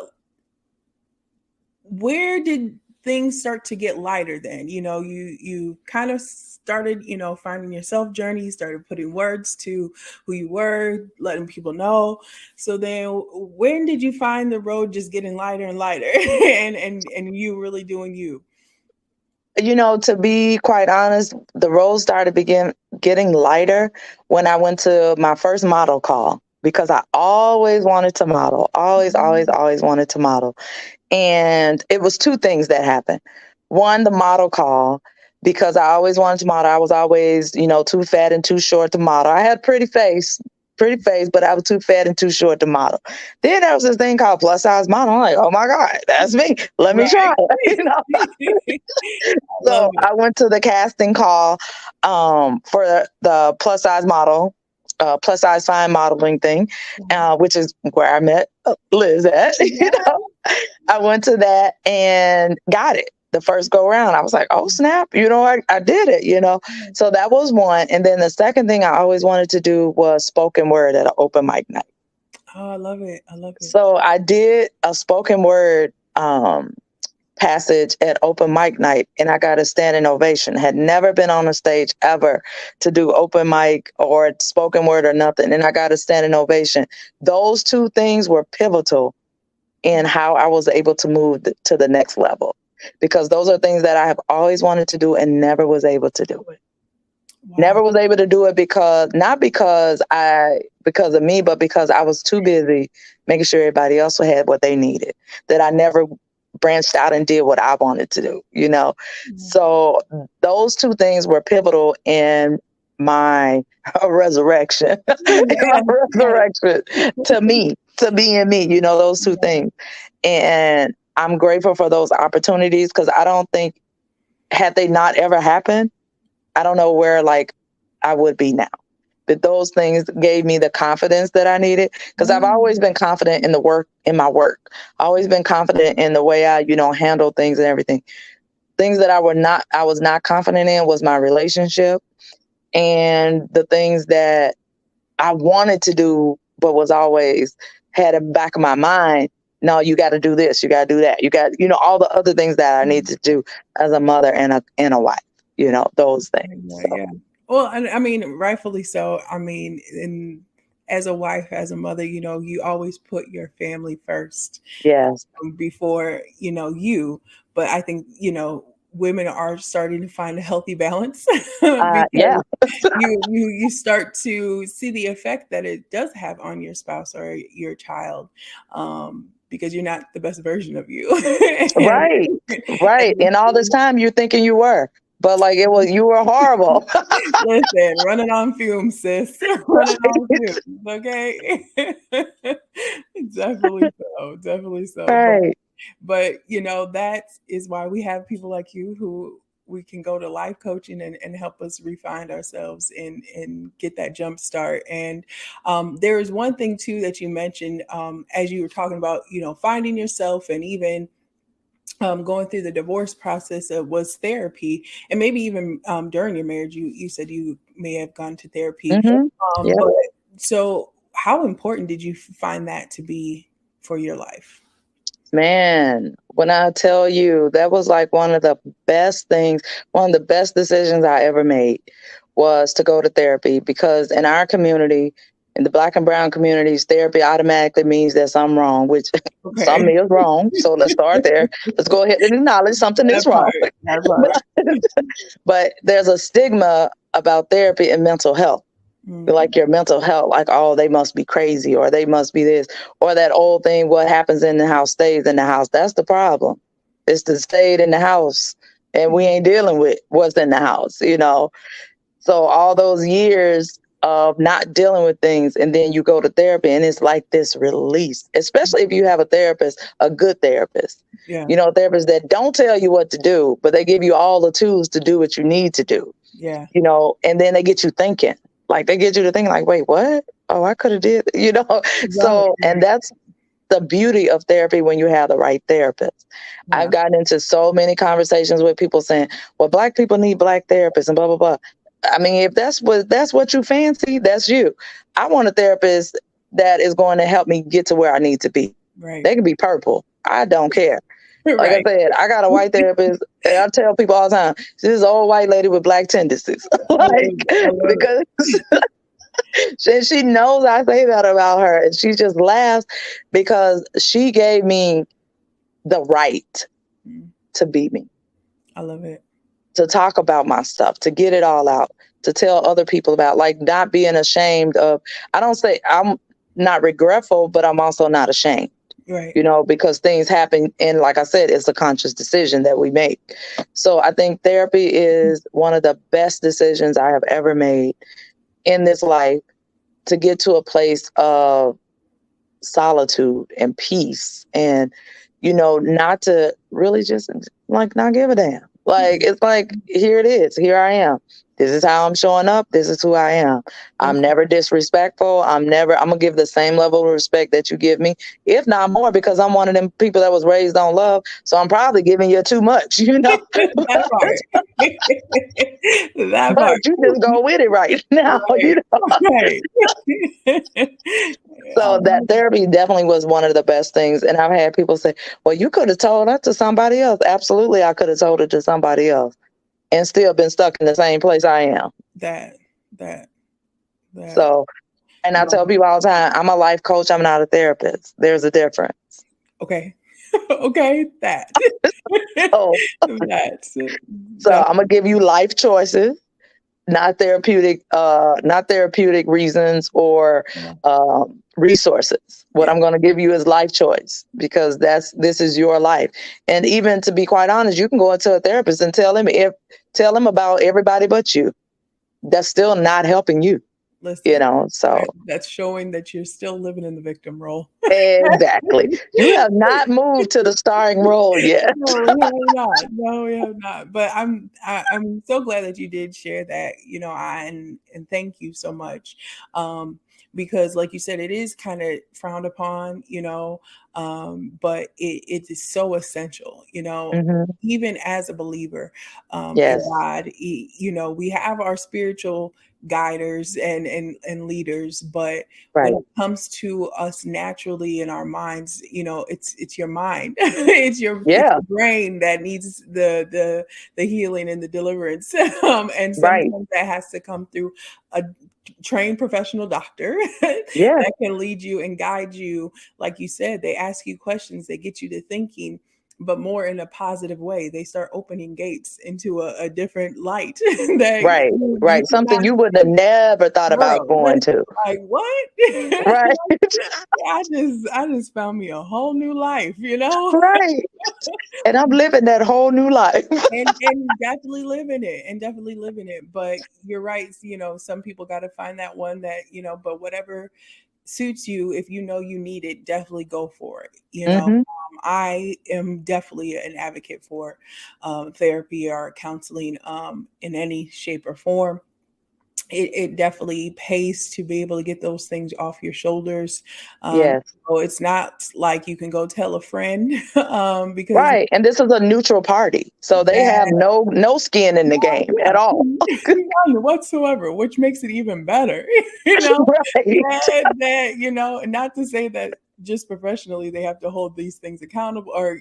where did things start to get lighter then? You kind of started, finding yourself journey, you started putting words to who you were, letting people know. So then when did you find the road just getting lighter and lighter and you really doing you? To be quite honest, the road started begin getting lighter when I went to my first model call because I always wanted to model. Always, always, Mhm. always wanted to model. And it was two things that happened. One, the model call, because I always wanted to model. I was always, too fat and too short to model. I had pretty face, but I was too fat and too short to model. Then there was this thing called plus size model. I'm like, oh my God, that's me. Let me try Right. it. I love So it. I went to the casting call for the plus size fine modeling thing, which is where I met Liz at. Yeah. I went to that and got it the first go round. I was like, oh snap, I did it. So that was one. And then the second thing I always wanted to do was spoken word at an open mic night. Oh, I love it. I love it. So I did a spoken word passage at open mic night and I got a standing ovation. Had never been on a stage ever to do open mic or spoken word or nothing. And I got a standing ovation. Those two things were pivotal in how I was able to move to the next level because those are things that I have always wanted to do and never was able to do it. Wow. Never was able to do it not because of me, but because I was too busy making sure everybody else had what they needed, that I never branched out and did what I wanted to do. So those two things were pivotal in my resurrection, Yeah. to me, to being me, those two things. And I'm grateful for those opportunities because I don't think had they not ever happened, I don't know where like I would be now. But those things gave me the confidence that I needed because I've always been confident in my work. Always been confident in the way I, handle things and everything. Things that I was not confident in was my relationship and the things that I wanted to do, but was always had in the back of my mind. No, you got to do this. You got to do that. You got, all the other things that I need to do as a mother and a wife. Those things. Yeah, So yeah. Well, and I mean, rightfully so. I mean, as a wife, as a mother, you always put your family first, yes, before you. But I think women are starting to find a healthy balance yeah, because you start to see the effect that it does have on your spouse or your child, because you're not the best version of you. and, right, right. And all this and time you're thinking you were, but like you were horrible. listen, running on fumes, sis. Running on fumes. Okay. Definitely so. Definitely so. But Right. that is why we have people like you who we can go to life coaching and help us refine ourselves and get that jump start. And there is one thing too that you mentioned as you were talking about, finding yourself and even going through the divorce process was therapy, and maybe even during your marriage, you said you may have gone to therapy. Yeah. But so, how important did you find that to be for your life? Man, when I tell you, that was like one of the best things, one of the best decisions I ever made was to go to therapy, because in our community, in the Black and brown communities, therapy automatically means that something wrong, which Okay, something is wrong. So let's start there. Let's go ahead and acknowledge something is wrong. that part. But there's a stigma about therapy and mental health. Like your mental health, like, oh, they must be crazy, or they must be this, or that old thing, what happens in the house stays in the house. That's the problem. It's to stay in the house, and we ain't dealing with what's in the house, So all those years of not dealing with things, and then you go to therapy, and it's like this release, especially if you have a therapist, a good therapist. Yeah. Therapists that don't tell you what to do, but they give you all the tools to do what you need to do. Yeah. And then they get you thinking. Like, they get you to think like, wait, what? Oh, I could have did, So, and that's the beauty of therapy when you have the right therapist. Yeah. I've gotten into so many conversations with people saying, well, Black people need Black therapists and blah, blah, blah. I mean, if that's what you fancy, that's you. I want a therapist that is going to help me get to where I need to be. Right. They can be purple. I don't care. Like Right. I said, I got a white therapist, and I tell people all the time, she's this old white lady with Black tendencies. Because she knows I say that about her, and she just laughs because she gave me the right to be me. I love it. To talk about my stuff, to get it all out, to tell other people about, like, not being ashamed of, I don't say I'm not regretful, but I'm also not ashamed. Right. Because things happen. And like I said, it's a conscious decision that we make. So I think therapy is one of the best decisions I have ever made in this life, to get to a place of solitude and peace, and, not to really just like not give a damn. Like, it's like, here it is. Here I am. This is how I'm showing up. This is who I am. I'm never disrespectful. I'm going to give the same level of respect that you give me, if not more, because I'm one of them people that was raised on love. So I'm probably giving you too much, That part. That But part. you just go with it right now, Right. So that therapy definitely was one of the best things. And I've had people say, well, you could have told that to somebody else. Absolutely, I could have told it to somebody else and still been stuck in the same place I am. That. So, and I tell people all the time, I'm a life coach. I'm not a therapist. There's a difference. Okay. Okay. That. Oh. So I'm going to give you life choices, not therapeutic reasons or resources. What I'm going to give you is life choice, because this is your life. And even, to be quite honest, you can go into a therapist and tell him about everybody but you. That's still not helping you. Listen, so that's showing that you're still living in the victim role. Exactly. You have not moved to the starring role yet. No, we have not. No, we have not. But I'm so glad that you did share that, and thank you so much. Because like you said, it is kind of frowned upon, but it is so essential, even as a believer in God, we have our spiritual guiders and leaders, but when it comes to us naturally in our minds, it's your mind, it's your brain that needs the healing and the deliverance, and sometimes that has to come through a trained professional doctor that can lead you and guide you. Like you said, they ask you questions, they get you to thinking, but more in a positive way. They start opening gates into a different light. Right. Something you would have never thought about going to. Like, what? Right. I just found me a whole new life, Right. And I'm living that whole new life. and definitely living it. But you're right. Some people got to find that one that, but whatever suits you, if you know you need it, definitely go for it. I am definitely an advocate for therapy or counseling in any shape or form. It definitely pays to be able to get those things off your shoulders. Yes. So it's not like you can go tell a friend because Right. And this is a neutral party. So they have that no skin in the game yeah, at all. none whatsoever, which makes it even better. you know, Right. not to say that just professionally they have to hold these things accountable or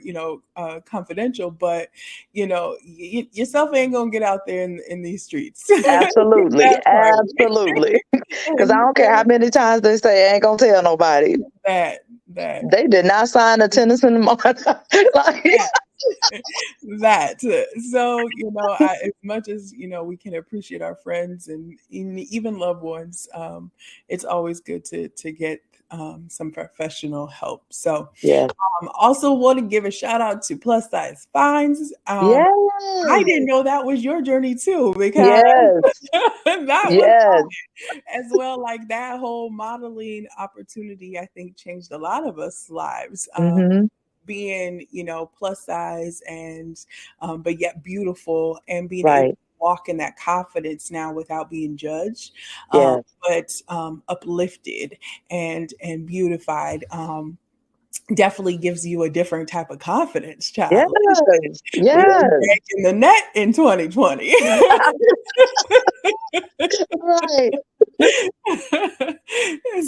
confidential, but yourself ain't gonna get out there in these streets. Absolutely. That part. Absolutely. Because I And don't care how so many times they say I ain't gonna tell nobody. that They did not sign a tennis in the morning. Like, that. So, as much as, we can appreciate our friends and even loved ones, it's always good to get some professional help. So, yes. also want to give a shout out to Plus Size Finds. I Yes. didn't know that was your journey too, because Yes. that was Yes. as well. Like that whole modeling opportunity, I think changed a lot of us lives. Hmm. Being plus size and but yet beautiful, and being able to Right. walk in that confidence now without being judged, Yes. but uplifted and beautified, definitely gives you a different type of confidence, Yes. child. We were Yes. breaking the net in 2020. Right.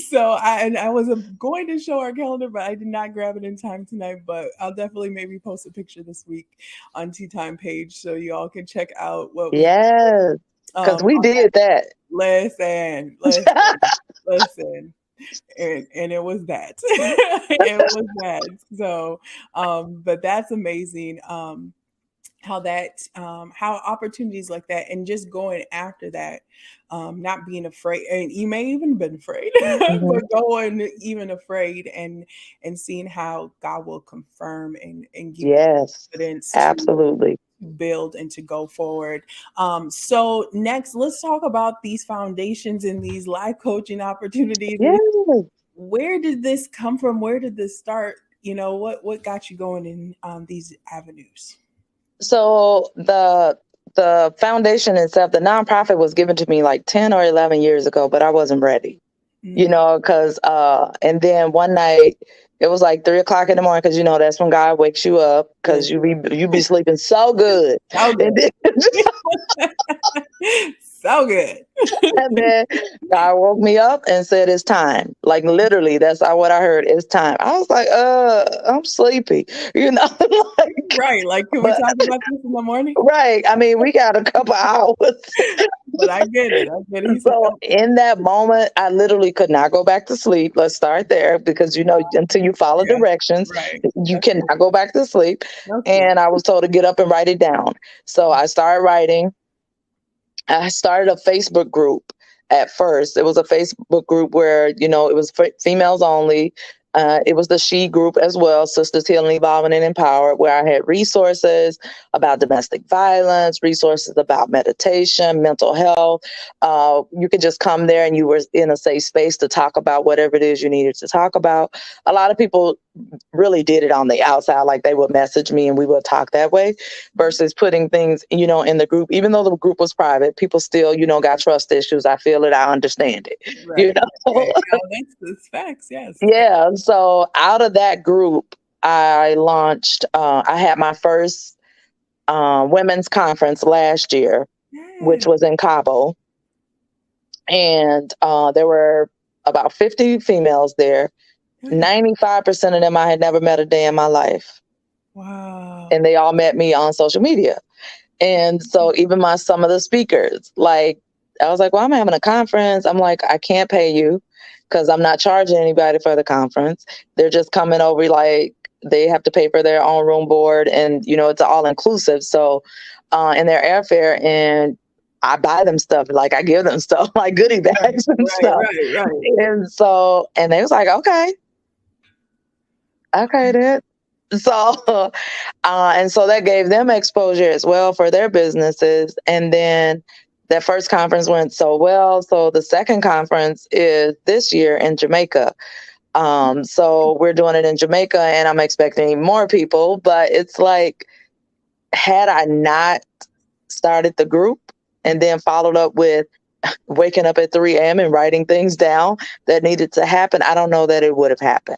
So I was going to show our calendar, but I did not grab it in time tonight. But I'll definitely maybe post a picture this week on Tea Time page so you all can check out what we Yes. Because um we did that. listen, listen. And it was that. It was that. So but that's amazing. How opportunities like that and just going after that, not being afraid, and you may even been afraid, Hmm. but going even afraid and seeing how God will confirm and give you Yes. confidence to Absolutely. build and to go forward. So next, let's talk about these foundations and these life coaching opportunities. Yes. Where did this come from? Where did this start? What got you going in these avenues? So the foundation itself, the nonprofit was given to me like 10 or 11 years ago, but I wasn't ready, Mm. because and then one night it was like 3 o'clock in the morning, because that's when God wakes you up, because you be sleeping so good. So And good. So good. And then God woke me up and said, "It's time." Like literally, that's what I heard. It's time. I was like, I'm sleepy, like, Right. Like, can we but talk about this in the morning? right. I mean, we got a couple hours. But I get it. I get it. He said, So "Oh, in that moment, I literally could not go back to sleep. Let's start there, because until you follow yeah, directions, right. you That's good. cannot go back to sleep. That's good." And I was told to get up and write it down. So I started writing. I started a Facebook group at first. It was a Facebook group where, it was for females only. It was the she group as well, Sisters Healing, Evolving, and Empowered, where I had resources about domestic violence, resources about meditation, mental health. You could just come there and you were in a safe space to talk about whatever it is you needed to talk about. A lot of people really did it on the outside, like they would message me and we would talk that way, versus putting things, in the group. Even though the group was private, people still, got trust issues. I feel it. I understand it, Right. know? Right. No, that's facts. Yes. Yeah. So out of that group, I launched, I had my first women's conference last year, which Yeah. was in Cabo. And there were about 50 females there. Yeah. 95% of them I had never met a day in my life. Wow. And they all met me on social media. And so even some of the speakers, like, I was like, well, I'm having a conference. I'm like, I can't pay you because I'm not charging anybody for the conference. They're just coming over, like, they have to pay for their own room board, and, it's all inclusive. So, in their airfare, and I buy them stuff, like I give them stuff like goodie Right. bags and Right. stuff. Right. Right. And so, and they was like, okay, then. So, and so that gave them exposure as well for their businesses. And then that first conference went so well. So the second conference is this year in Jamaica. So we're doing it in Jamaica, and I'm expecting more people. But it's like, had I not started the group and then followed up with waking up at 3 a.m. and writing things down that needed to happen, I don't know that it would have happened.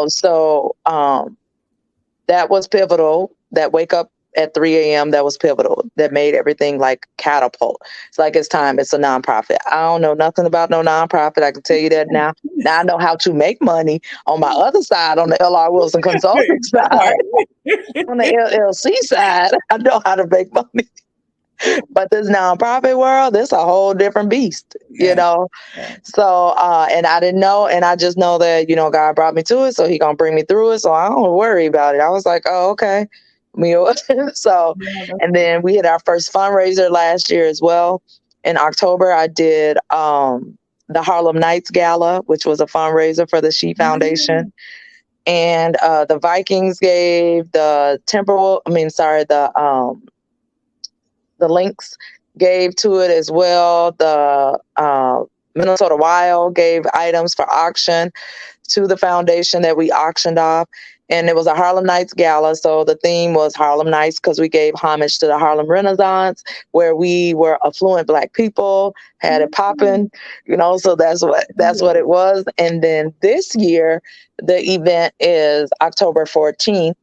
So that was pivotal. That wake up at 3 a.m. that was pivotal. That made everything like catapult. It's like, it's time. It's a nonprofit. I don't know nothing about no nonprofit. I can tell you that now. Now I know how to make money on my other side, on the LR Wilson Consulting side. On the LLC side, I know how to make money. But this nonprofit world, this a whole different beast, So, and I didn't know, and I just know that, God brought me to it, so he gonna bring me through it. So I don't worry about it. I was like, oh, okay. So, and then we had our first fundraiser last year as well. In October, I did the Harlem Nights Gala, which was a fundraiser for the She Foundation. And the Vikings gave, the Lynx gave to it as well. The Minnesota Wild gave items for auction to the foundation that we auctioned off. And it was a Harlem Nights Gala. So the theme was Harlem Nights because we gave homage to the Harlem Renaissance, where we were affluent Black people, had it popping, so that's what it was. And then this year, the event is October 14th.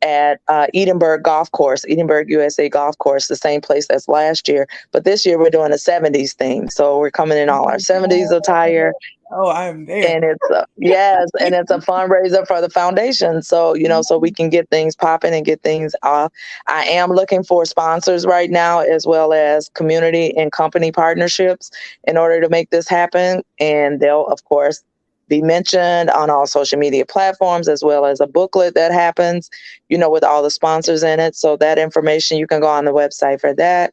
At Edinburgh Golf Course, Edinburgh, USA Golf Course, the same place as last year. But this year we're doing a 70s theme. So we're coming in all our 70s attire. Oh, I'm there. And it's and it's a fundraiser for the foundation. So, so we can get things popping and get things off. I am looking for sponsors right now, as well as community and company partnerships in order to make this happen. And they'll, of course, be mentioned on all social media platforms, as well as a booklet that happens, with all the sponsors in it. So that information, you can go on the website for that.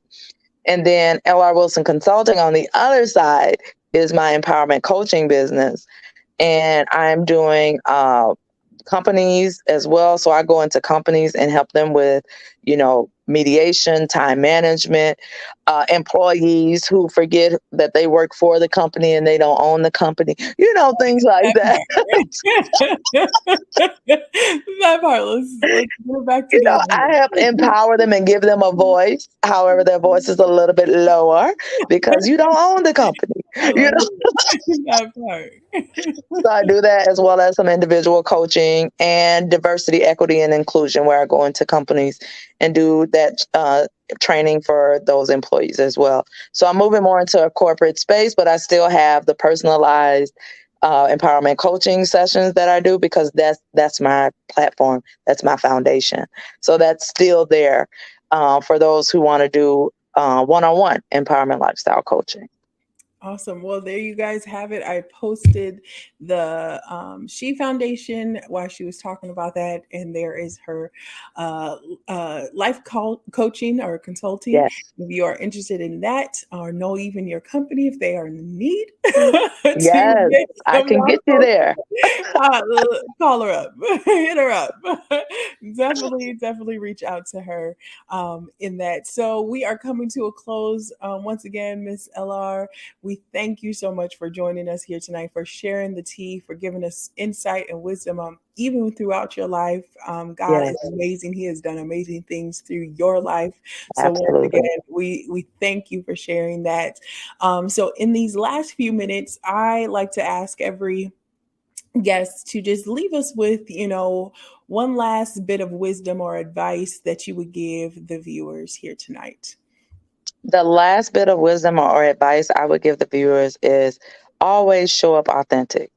And then LR Wilson Consulting on the other side is my empowerment coaching business. And I'm doing companies as well. So I go into companies and help them with, mediation, time management, employees who forget that they work for the company and they don't own the company, things like that. That part, let's go back to that. I help empower them and give them a voice. However, their voice is a little bit lower because you don't own the company. That part. So I do that, as well as some individual coaching and diversity, equity, and inclusion, where I go into companies and do that training for those employees as well. So I'm moving more into a corporate space, but I still have the personalized empowerment coaching sessions that I do, because that's my platform. That's my foundation. So that's still there for those who want to do one-on-one empowerment lifestyle coaching. Awesome. Well, there you guys have it. I posted the She Foundation while she was talking about that. And there is her life coaching or consulting. Yes. If you are interested in that, or know even your company, if they are in need. Yes, I can get you there. Call her up. Hit her up. Definitely reach out to her in that. So we are coming to a close. Once again, Miss LR, we thank you so much for joining us here tonight, for sharing the tea, for giving us insight and wisdom, even throughout your life. God is amazing. He has done amazing things through your life. So once again, we thank you for sharing that. So in these last few minutes, I like to ask every guest to just leave us with, one last bit of wisdom or advice that you would give the viewers here tonight. The last bit of wisdom or advice I would give the viewers is always show up authentic.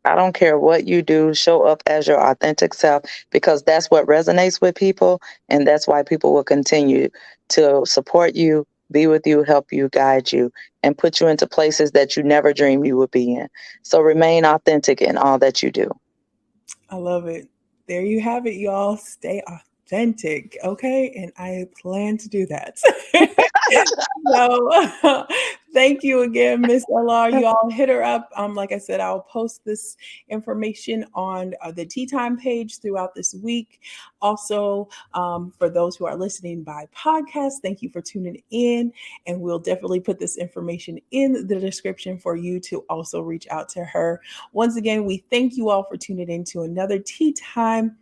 I don't care what you do, show up as your authentic self, because that's what resonates with people. And that's why people will continue to support you, be with you, help you, guide you, and put you into places that you never dreamed you would be in. So remain authentic in all that you do. I love it. There you have it, y'all. Stay authentic, okay? And I plan to do that. So Thank you again, Miss LR. You all hit her up. Like I said, I'll post this information on the Tea Time page throughout this week. Also, for those who are listening by podcast, thank you for tuning in. And we'll definitely put this information in the description for you to also reach out to her. Once again, we thank you all for tuning in to another Tea Time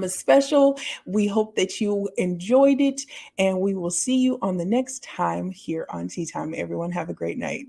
special. We hope that you enjoyed it, and we will see you on the next time here on Tea Time. Everyone have a great night.